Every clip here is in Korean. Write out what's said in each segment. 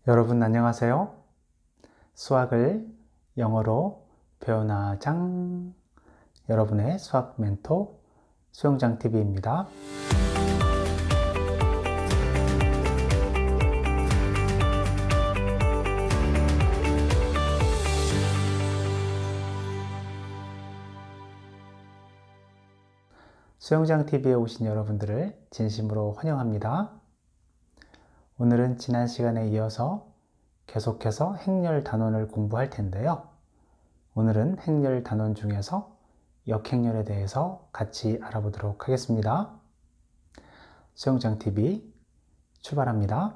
여러분 안녕하세요. 수학을 영어로 배워나장 여러분의 수학 멘토 수영장TV입니다. 수영장TV에 오신 여러분들을 진심으로 환영합니다. 오늘은 지난 시간에 이어서 계속해서 행렬 단원을 공부할 텐데요. 오늘은 행렬 단원 중에서 역행렬에 대해서 같이 알아보도록 하겠습니다. 수영장TV 출발합니다.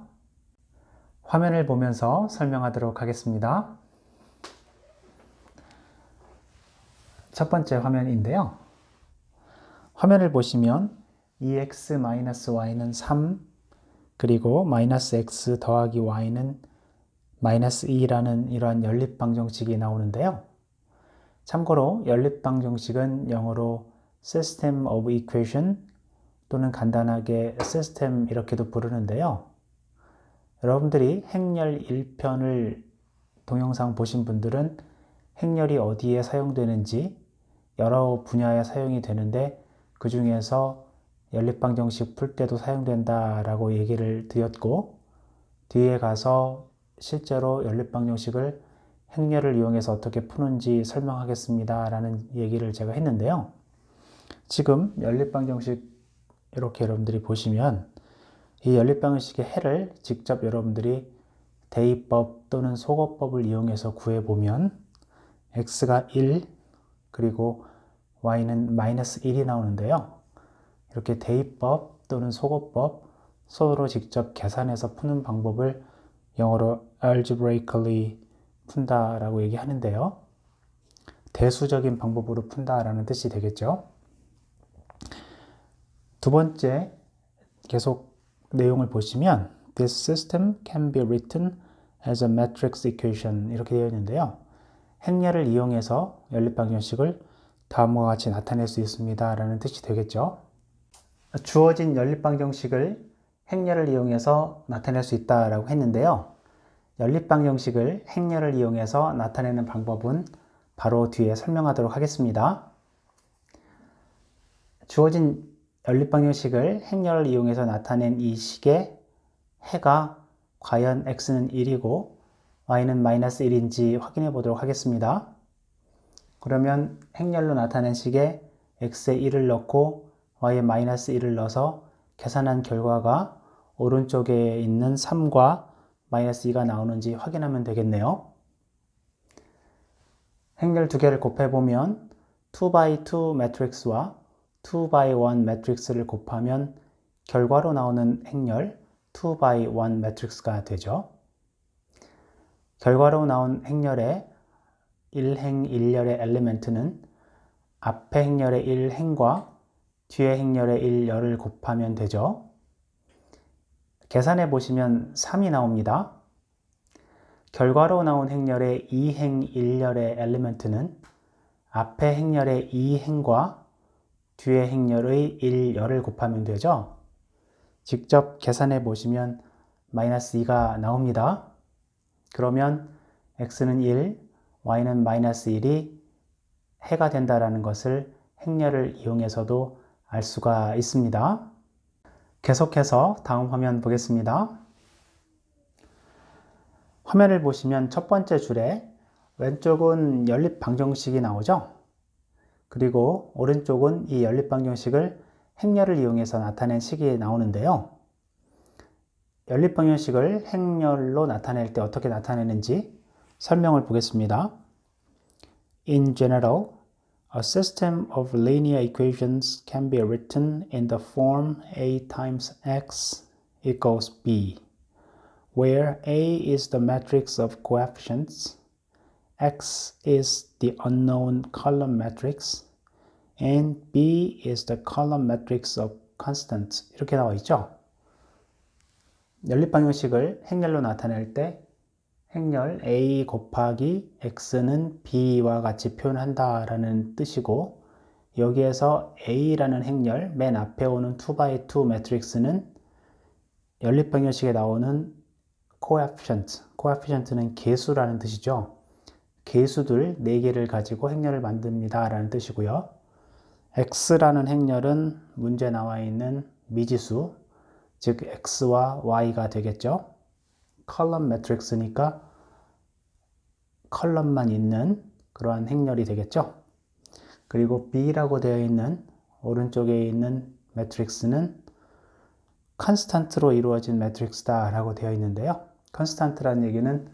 화면을 보면서 설명하도록 하겠습니다. 첫 번째 화면인데요. 화면을 보시면 2x-y는 3, 그리고 마이너스 x 더하기 y는 마이너스 2라는 이러한 연립방정식이 나오는데요. 참고로 연립방정식은 영어로 System of Equation 또는 간단하게 System 이렇게도 부르는데요. 여러분들이 행렬 1편을 동영상 보신 분들은 행렬이 어디에 사용되는지 여러 분야에 사용이 되는데 그 중에서 연립방정식 풀 때도 사용된다라고 얘기를 드렸고, 뒤에 가서 실제로 연립방정식을 행렬을 이용해서 어떻게 푸는지 설명하겠습니다 라는 얘기를 제가 했는데요. 지금 연립방정식 이렇게 여러분들이 보시면 이 연립방정식의 해를 직접 여러분들이 대입법 또는 소거법을 이용해서 구해보면 x가 1 그리고 y는 마이너스 1이 나오는데요. 이렇게 대입법 또는 소거법 서로 직접 계산해서 푸는 방법을 영어로 algebraically 푼다라고 얘기하는데요. 대수적인 방법으로 푼다라는 뜻이 되겠죠. 두 번째 계속 내용을 보시면 This system can be written as a matrix equation 이렇게 되어 있는데요. 행렬을 이용해서 연립방정식을 다음과 같이 나타낼 수 있습니다 라는 뜻이 되겠죠. 주어진 연립방정식을 행렬을 이용해서 나타낼 수 있다라고 했는데요. 연립방정식을 행렬을 이용해서 나타내는 방법은 바로 뒤에 설명하도록 하겠습니다. 주어진 연립방정식을 행렬을 이용해서 나타낸 이 식의 해가 과연 x는 1이고 y는 마이너스 1인지 확인해 보도록 하겠습니다. 그러면 행렬로 나타낸 식에 x에 1을 넣고 y에 마이너스 1을 넣어서 계산한 결과가 오른쪽에 있는 3과 마이너스 2가 나오는지 확인하면 되겠네요. 행렬 두 개를 곱해보면 2x2 매트릭스와 2x1 매트릭스를 곱하면 결과로 나오는 행렬 2x1 매트릭스가 되죠. 결과로 나온 행렬의 1행 1열의 엘리멘트는 앞에 행렬의 1행과 뒤에 행렬의 1열을 곱하면 되죠. 계산해 보시면 3이 나옵니다. 결과로 나온 행렬의 2행 1열의 엘리멘트는 앞에 행렬의 2행과 뒤에 행렬의 1열을 곱하면 되죠. 직접 계산해 보시면 마이너스 2가 나옵니다. 그러면 x는 1, y는 마이너스 1이 해가 된다는 것을 행렬을 이용해서도 알 수가 있습니다. 계속해서 다음 화면 보겠습니다. 화면을 보시면 첫 번째 줄에 왼쪽은 연립방정식이 나오죠. 그리고 오른쪽은 이 연립방정식을 행렬을 이용해서 나타낸 식이 나오는데요. 연립방정식을 행렬로 나타낼 때 어떻게 나타내는지 설명을 보겠습니다. In general, a system of linear equations can be written in the form a times x equals b, where a is the matrix of coefficients, x is the unknown column matrix, and b is the column matrix of constants. 이렇게 나와 있죠. 연립방정식을 행렬로 나타낼 때 행렬 a 곱하기 x는 b와 같이 표현한다 라는 뜻이고, 여기에서 a라는 행렬 맨 앞에 오는 2x2 매트릭스는 연립방정식에 나오는 coefficient는 계수라는 뜻이죠. 계수들 4개를 가지고 행렬을 만듭니다 라는 뜻이고요. x라는 행렬은 문제 나와 있는 미지수, 즉 x와 y가 되겠죠. 컬럼 매트릭스니까 컬럼만 있는 그러한 행렬이 되겠죠. 그리고 B라고 되어 있는 오른쪽에 있는 매트릭스는 컨스탄트로 이루어진 매트릭스다 라고 되어 있는데요. 컨스탄트라는 얘기는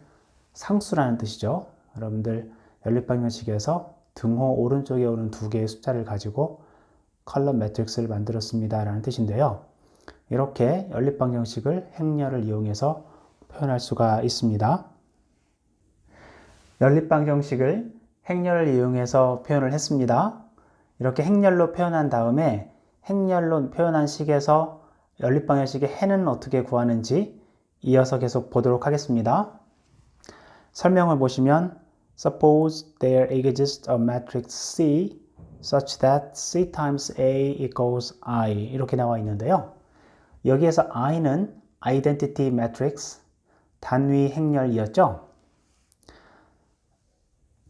상수라는 뜻이죠. 여러분들 연립방정식에서 등호 오른쪽에 오는 2개의 숫자를 가지고 컬럼 매트릭스를 만들었습니다 라는 뜻인데요. 이렇게 연립방정식을 행렬을 이용해서 표현할 수가 있습니다. 연립방정식을 행렬을 이용해서 표현을 했습니다. 이렇게 행렬로 표현한 다음에 행렬로 표현한 식에서 연립방정식의 해는 어떻게 구하는지 이어서 계속 보도록 하겠습니다. 설명을 보시면 Suppose there exists a matrix C such that C times A equals I 이렇게 나와 있는데요. 여기에서 I는 Identity Matrix, 단위 행렬이었죠.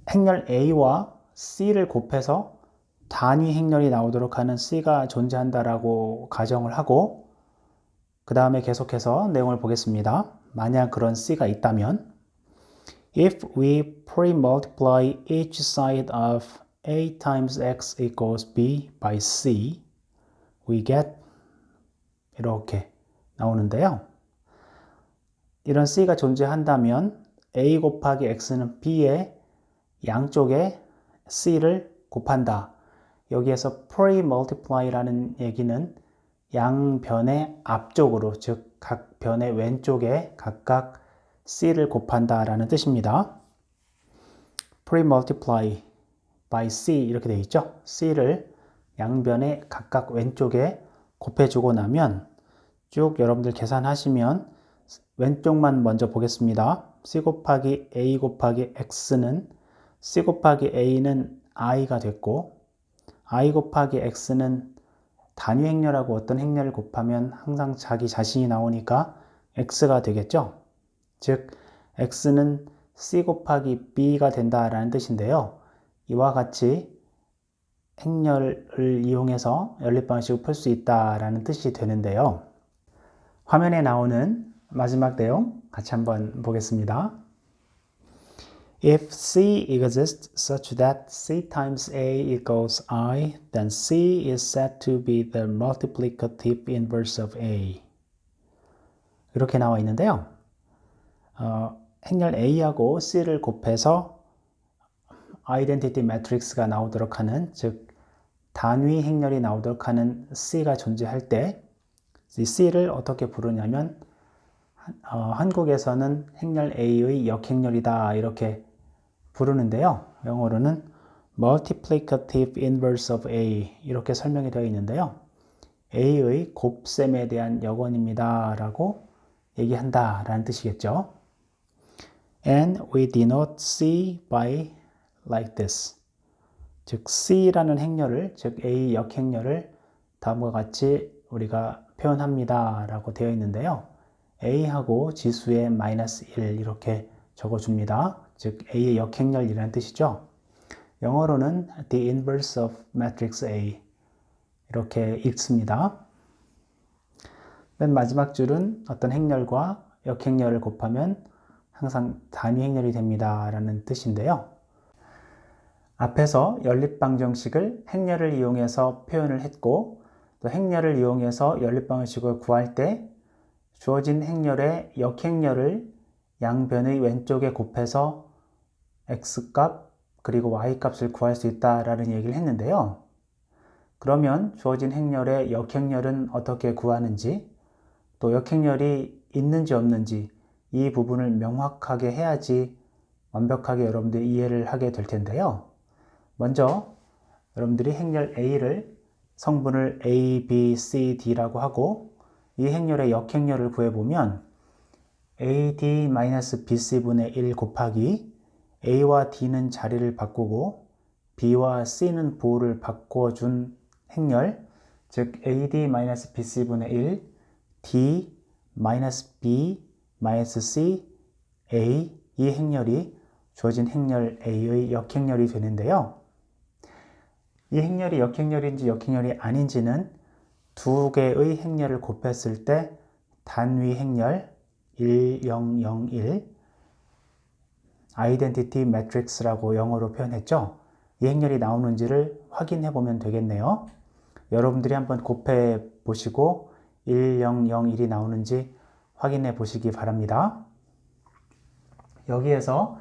행렬 A와 C를 곱해서 단위 행렬이 나오도록 하는 C가 존재한다라고 가정을 하고 그 다음에 계속해서 내용을 보겠습니다. 만약 그런 C가 있다면 If we pre-multiply each side of A times X equals B by C, we get 이렇게 나오는데요. 이런 C가 존재한다면 A 곱하기 X는 B의 양쪽에 C를 곱한다. 여기에서 pre-multiply라는 얘기는 양변의 앞쪽으로, 즉 각 변의 왼쪽에 각각 C를 곱한다 라는 뜻입니다. pre-multiply by C 이렇게 되어 있죠. C를 양변의 각각 왼쪽에 곱해주고 나면 쭉 여러분들 계산하시면 왼쪽만 먼저 보겠습니다. C 곱하기 A 곱하기 X는 C 곱하기 A는 I가 됐고 I 곱하기 X는 단위 행렬하고 어떤 행렬을 곱하면 항상 자기 자신이 나오니까 X가 되겠죠. 즉 X는 C 곱하기 B가 된다라는 뜻인데요. 이와 같이 행렬을 이용해서 연립방식을 풀 수 있다라는 뜻이 되는데요. 화면에 나오는 마지막 내용 같이 한번 보겠습니다. If C exists such that C times A equals I, then C is said to be the multiplicative inverse of A. 이렇게 나와 있는데요. 행렬 A하고 C를 곱해서 아이덴티티 매트릭스가 나오도록 하는, 즉 단위 행렬이 나오도록 하는 C가 존재할 때 이 C를 어떻게 부르냐면 한국에서는 행렬 A의 역행렬이다 이렇게 부르는데요. 영어로는 multiplicative inverse of A 이렇게 설명이 되어 있는데요. A의 곱셈에 대한 역언입니다 라고 얘기한다 라는 뜻이겠죠. And we denote C by like this. 즉 C라는 행렬을, 즉 A 역행렬을 다음과 같이 우리가 표현합니다 라고 되어 있는데요. A하고 지수의 -1 이렇게 적어줍니다. 즉 A의 역행렬이라는 뜻이죠. 영어로는 the inverse of matrix A 이렇게 읽습니다. 맨 마지막 줄은 어떤 행렬과 역행렬을 곱하면 항상 단위 행렬이 됩니다 라는 뜻인데요. 앞에서 연립방정식을 행렬을 이용해서 표현을 했고 또 행렬을 이용해서 연립방정식을 구할 때 주어진 행렬의 역행렬을 양변의 왼쪽에 곱해서 x값 그리고 y값을 구할 수 있다라는 얘기를 했는데요. 그러면 주어진 행렬의 역행렬은 어떻게 구하는지 또 역행렬이 있는지 없는지 이 부분을 명확하게 해야지 완벽하게 여러분들이 이해를 하게 될 텐데요. 먼저 여러분들이 행렬 A를 성분을 A, B, C, D라고 하고 이 행렬의 역행렬을 구해보면 AD-BC분의 1 곱하기 A와 D는 자리를 바꾸고 B와 C는 부호를 바꿔준 행렬, 즉 AD-BC분의 1, D-B-C C, A 이 행렬이 주어진 행렬 A의 역행렬이 되는데요. 이 행렬이 역행렬인지 역행렬이 아닌지는 두 개의 행렬을 곱했을 때 단위 행렬 1001 아이덴티티 매트릭스라고 영어로 표현했죠. 이 행렬이 나오는지를 확인해 보면 되겠네요. 여러분들이 한번 곱해 보시고 1001이 나오는지 확인해 보시기 바랍니다. 여기에서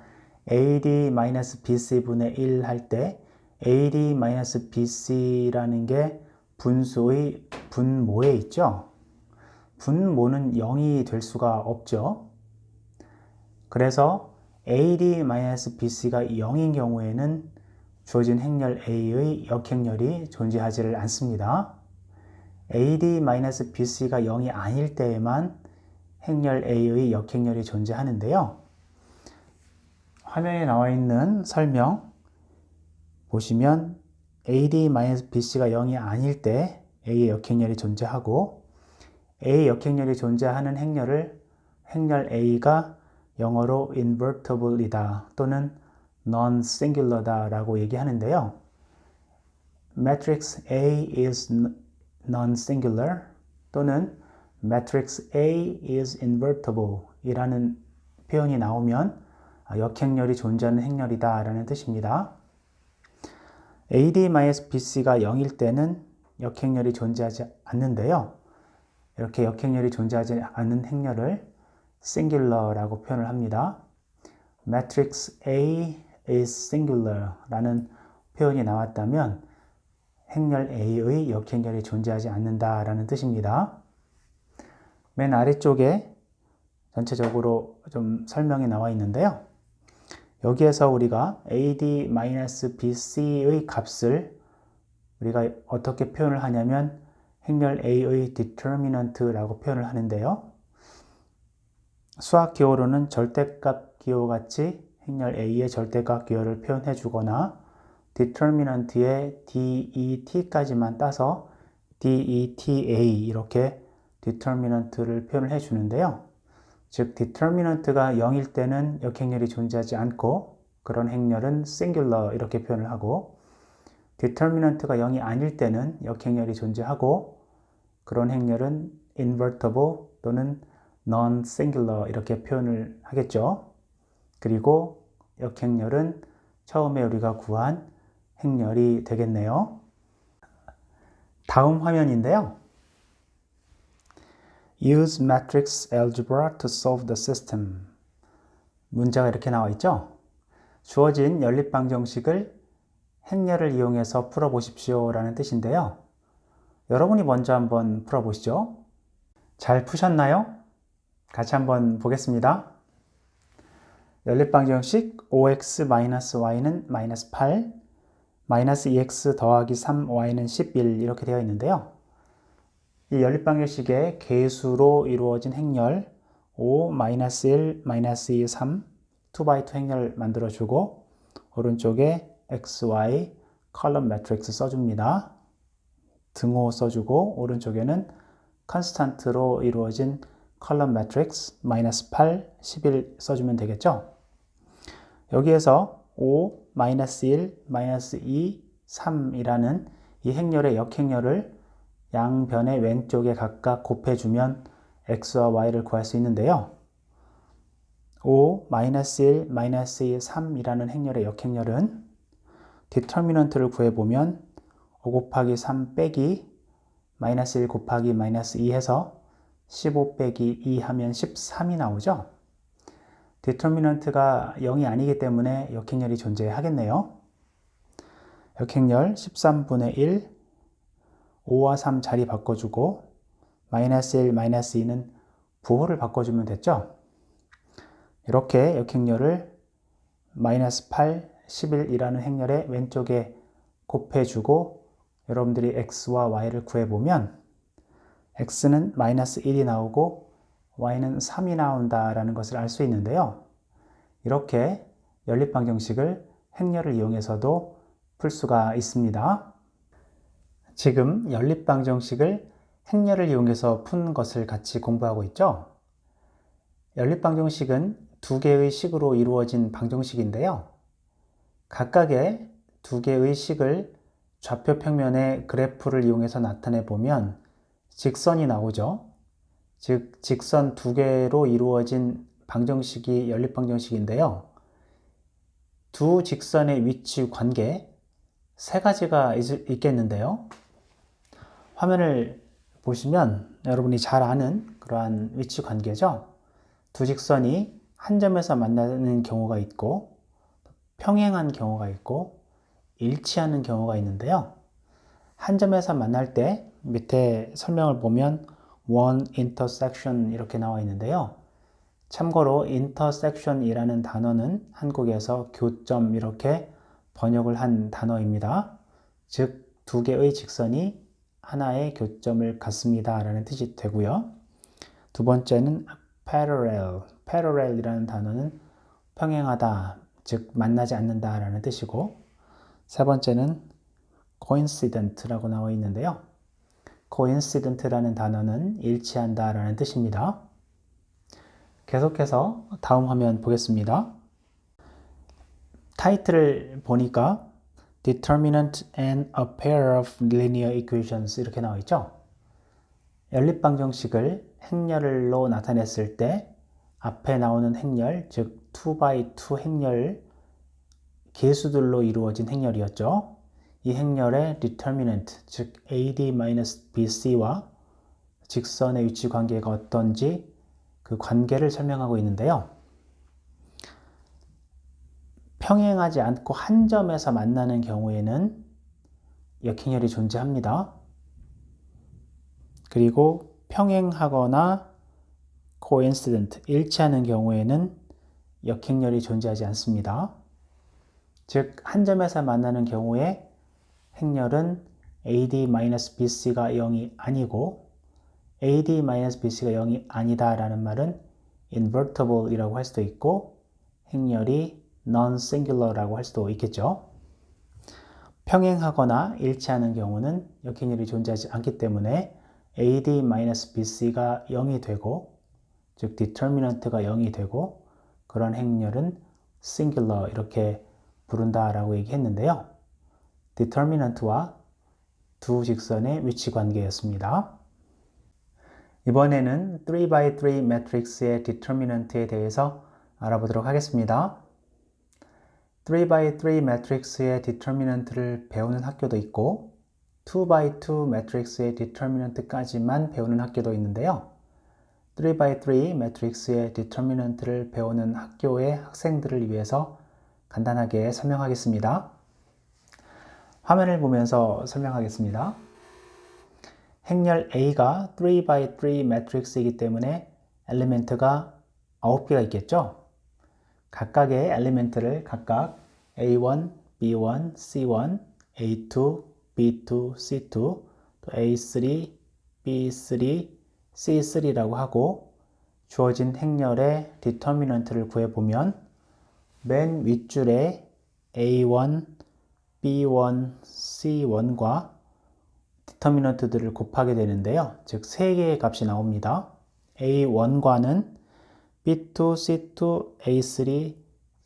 AD-BC분의 1 할 때 AD-BC라는 게 분수의 분모에 있죠. 분모는 0이 될 수가 없죠. 그래서 AD-BC가 0인 경우에는 주어진 행렬 A의 역행렬이 존재하지를 않습니다. AD-BC가 0이 아닐 때에만 행렬 A의 역행렬이 존재하는데요. 화면에 나와 있는 설명 보시면 AD-BC가 0이 아닐 때 A의 역행렬이 존재하고 A의 역행렬이 존재하는 행렬을 행렬 A가 영어로 invertible이다 또는 non-singular다 라고 얘기하는데요. Matrix A is non-singular 또는 Matrix A is invertible 이라는 표현이 나오면 역행렬이 존재하는 행렬이다 라는 뜻입니다. AD-BC가 0일 때는 역행렬이 존재하지 않는데요. 이렇게 역행렬이 존재하지 않는 행렬을 singular라고 표현을 합니다. Matrix A is singular 라는 표현이 나왔다면 행렬 A의 역행렬이 존재하지 않는다 라는 뜻입니다. 맨 아래쪽에 전체적으로 좀 설명이 나와 있는데요. 여기에서 우리가 AD-BC의 값을 우리가 어떻게 표현을 하냐면 행렬 A의 determinant라고 표현을 하는데요. 수학 기호로는 절대값 기호 같이 행렬 A의 절대값 기호를 표현해 주거나 determinant의 DET까지만 따서 DETA 이렇게 determinant를 표현을 해 주는데요. 즉 determinant가 0일 때는 역행렬이 존재하지 않고 그런 행렬은 singular 이렇게 표현을 하고 determinant가 0이 아닐 때는 역행렬이 존재하고 그런 행렬은 invertible 또는 non-singular 이렇게 표현을 하겠죠. 그리고 역행렬은 처음에 우리가 구한 행렬이 되겠네요. 다음 화면인데요. Use matrix algebra to solve the system. 문제가 이렇게 나와 있죠. 주어진 연립방정식을 행렬을 이용해서 풀어보십시오 라는 뜻인데요. 여러분이 먼저 한번 풀어보시죠. 잘 푸셨나요? 같이 한번 보겠습니다. 연립방정식 5x-y는 마이너스 8, 마이너스 2x 더하기 3y는 11 이렇게 되어 있는데요. 이 연립방정식의 계수로 이루어진 행렬 5, 마이너스 1, 마이너스 2, 3 2x2 행렬 만들어주고 오른쪽에 xy 컬럼 매트릭스 써줍니다. 등호 써주고 오른쪽에는 컨스탄트로 이루어진 컬럼 매트릭스 마이너스 8, 11 써주면 되겠죠. 여기에서 5, 마이너스 1, 마이너스 2, 3이라는 이 행렬의 역행렬을 양변의 왼쪽에 각각 곱해주면 x와 y를 구할 수 있는데요. 5, 마이너스 1, 마이너스 2, 3이라는 행렬의 역행렬은 디터미넌트를 구해보면 5 곱하기 3 빼기 마이너스 1 곱하기 마이너스 2 해서 15 빼기 2 하면 13이 나오죠. 디터미넌트가 0이 아니기 때문에 역행렬이 존재하겠네요. 역행렬 13분의 1 5와 3 자리 바꿔주고 마이너스 1, 마이너스 2는 부호를 바꿔주면 됐죠. 이렇게 역행렬을 마이너스 8, 11이라는 행렬의 왼쪽에 곱해주고 여러분들이 x와 y를 구해보면 x는 마이너스 1이 나오고 y는 3이 나온다라는 것을 알 수 있는데요. 이렇게 연립방정식을 행렬을 이용해서도 풀 수가 있습니다. 지금 연립방정식을 행렬을 이용해서 푼 것을 같이 공부하고 있죠. 연립방정식은 두 개의 식으로 이루어진 방정식인데요. 각각의 두 개의 식을 좌표 평면의 그래프를 이용해서 나타내 보면 직선이 나오죠. 즉, 직선 두 개로 이루어진 방정식이 연립방정식인데요. 두 직선의 위치 관계 세 가지가 있겠는데요. 화면을 보시면 여러분이 잘 아는 그러한 위치 관계죠. 두 직선이 한 점에서 만나는 경우가 있고 평행한 경우가 있고 일치하는 경우가 있는데요. 한 점에서 만날 때 밑에 설명을 보면 one intersection 이렇게 나와 있는데요. 참고로 intersection이라는 단어는 한국에서 교점 이렇게 번역을 한 단어입니다. 즉, 두 개의 직선이 하나의 교점을 갖습니다 라는 뜻이 되고요. 두 번째는 parallel이라는 단어는 평행하다, 즉 만나지 않는다 라는 뜻이고, 세 번째는 coincident라고 나와 있는데요. coincident라는 단어는 일치한다 라는 뜻입니다. 계속해서 다음 화면 보겠습니다. 타이틀을 보니까 Determinant and a pair of linear equations 이렇게 나와 있죠. 연립방정식을 행렬로 나타냈을 때 앞에 나오는 행렬, 즉 2x2 행렬 계수들로 이루어진 행렬이었죠. 이 행렬의 determinant, 즉 AD-BC와 직선의 위치 관계가 어떤지 그 관계를 설명하고 있는데요. 평행하지 않고 한 점에서 만나는 경우에는 역행렬이 존재합니다. 그리고 평행하거나 coincident, 일치하는 경우에는 역행렬이 존재하지 않습니다. 즉, 한 점에서 만나는 경우에 행렬은 AD-BC가 0이 아니고 AD-BC가 0이 아니다 라는 말은 invertible이라고 할 수도 있고 행렬이 non-singular라고 할 수도 있겠죠. 평행하거나 일치하는 경우는 역행렬이 존재하지 않기 때문에 AD-BC가 0이 되고, 즉 determinant가 0이 되고 그런 행렬은 singular 이렇게 부른다라고 얘기했는데요. determinant와 두 직선의 위치 관계였습니다. 이번에는 3x3 매트릭스의 determinant에 대해서 알아보도록 하겠습니다. 3x3 매트릭스의 determinant를 배우는 학교도 있고 2x2 매트릭스의 determinant까지만 배우는 학교도 있는데요. 3x3 매트릭스의 determinant를 배우는 학교의 학생들을 위해서 간단하게 설명하겠습니다. 화면을 보면서 설명하겠습니다. 행렬 A가 3x3 매트릭스이기 때문에 엘리멘트가 9개가 있겠죠. 각각의 엘리멘트를 각각 A1, B1, C1, A2, B2, C2, 또 A3, B3, C3라고 하고 주어진 행렬의 디터미넌트를 구해보면 맨 윗줄에 A1, B1, C1과 디터미넌트들을 곱하게 되는데요. 즉 3개의 값이 나옵니다. A1과는 B2, C2, A3,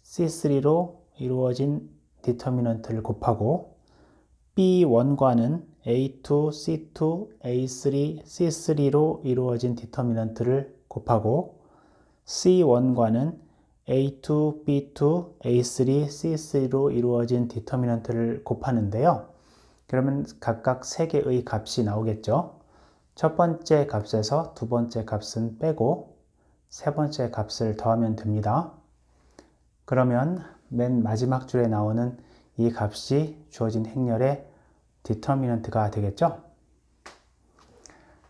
C3로 이루어진 디터미넌트를 곱하고 B1과는 A2, C2, A3, C3로 이루어진 디터미넌트를 곱하고 C1과는 A2, B2, A3, C3로 이루어진 디터미넌트를 곱하는데요. 그러면 각각 3개의 값이 나오겠죠. 첫 번째 값에서 두 번째 값은 빼고 세 번째 값을 더하면 됩니다. 그러면 맨 마지막 줄에 나오는 이 값이 주어진 행렬의 디터미넌트가 되겠죠.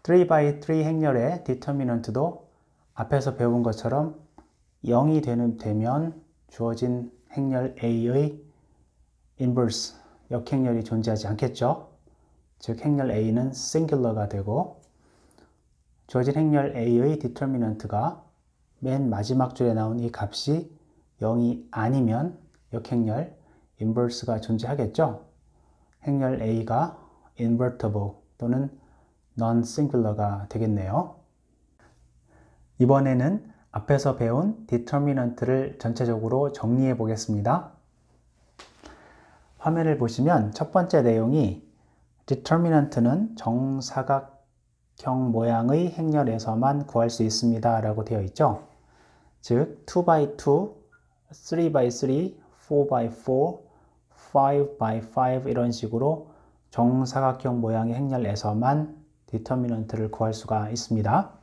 3x3 행렬의 디터미넌트도 앞에서 배운 것처럼 0이 되면 주어진 행렬 A의 인버스, 역행렬이 존재하지 않겠죠. 즉 행렬 A는 싱귤러가 되고 주어진 행렬 A의 디터미넌트가 맨 마지막 줄에 나온 이 값이 0이 아니면 역행렬 인버스가 존재하겠죠. 행렬 A가 invertible 또는 non-singular가 되겠네요. 이번에는 앞에서 배운 determinant를 전체적으로 정리해 보겠습니다. 화면을 보시면 첫 번째 내용이 determinant는 정사각형 모양의 행렬에서만 구할 수 있습니다 라고 되어 있죠. 즉 2x2, 3x3, 4x4, 5x5 이런 식으로 정사각형 모양의 행렬에서만 determinant를 구할 수가 있습니다.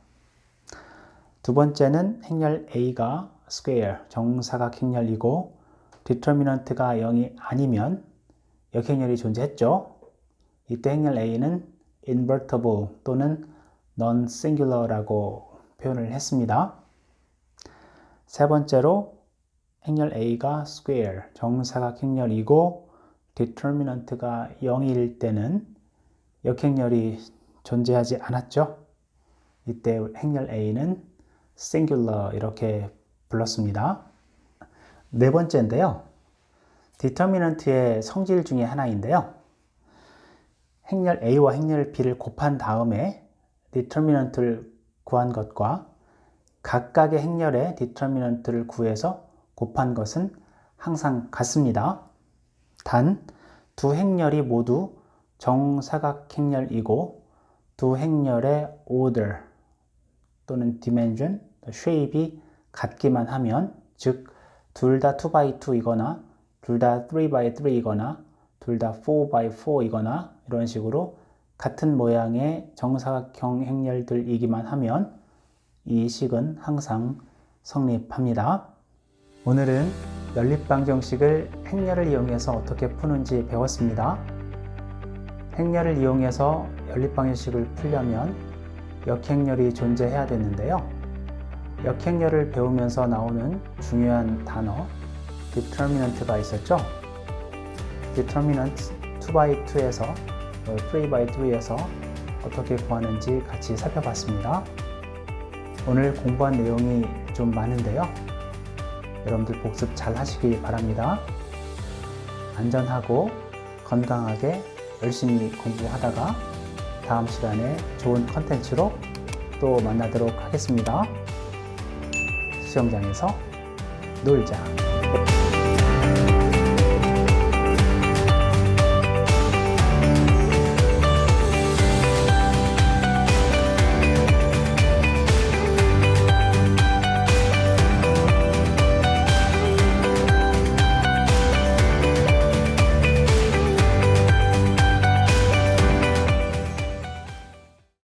두 번째는 행렬 A가 square, 정사각 행렬이고 determinant가 0이 아니면 역행렬이 존재했죠. 이때 행렬 A는 invertible 또는 non-singular라고 표현을 했습니다. 세 번째로 행렬 A가 square, 정사각 행렬이고 determinant가 0일 때는 역행렬이 존재하지 않았죠. 이때 행렬 A는 singular 이렇게 불렀습니다. 네 번째인데요. determinant의 성질 중에 하나인데요. 행렬 A와 행렬 B를 곱한 다음에 determinant를 구한 것과 각각의 행렬의 determinant를 구해서 곱한 것은 항상 같습니다. 단, 두 행렬이 모두 정사각 행렬이고 두 행렬의 order 또는 dimension, shape이 같기만 하면, 즉 둘 다 2x2이거나 둘 다 3x3이거나 둘 다 4x4이거나 이런 식으로 같은 모양의 정사각형 행렬들이기만 하면 이 식은 항상 성립합니다. 오늘은 연립방정식을 행렬을 이용해서 어떻게 푸는지 배웠습니다. 행렬을 이용해서 연립방정식을 풀려면 역행렬이 존재해야 되는데요. 역행렬을 배우면서 나오는 중요한 단어 determinant가 있었죠. determinant 2x2에서 3x3에서 어떻게 구하는지 같이 살펴봤습니다. 오늘 공부한 내용이 좀 많은데요. 여러분들 복습 잘 하시기 바랍니다. 안전하고 건강하게 열심히 공부하다가 다음 시간에 좋은 컨텐츠로 또 만나도록 하겠습니다. 수영장에서 놀자.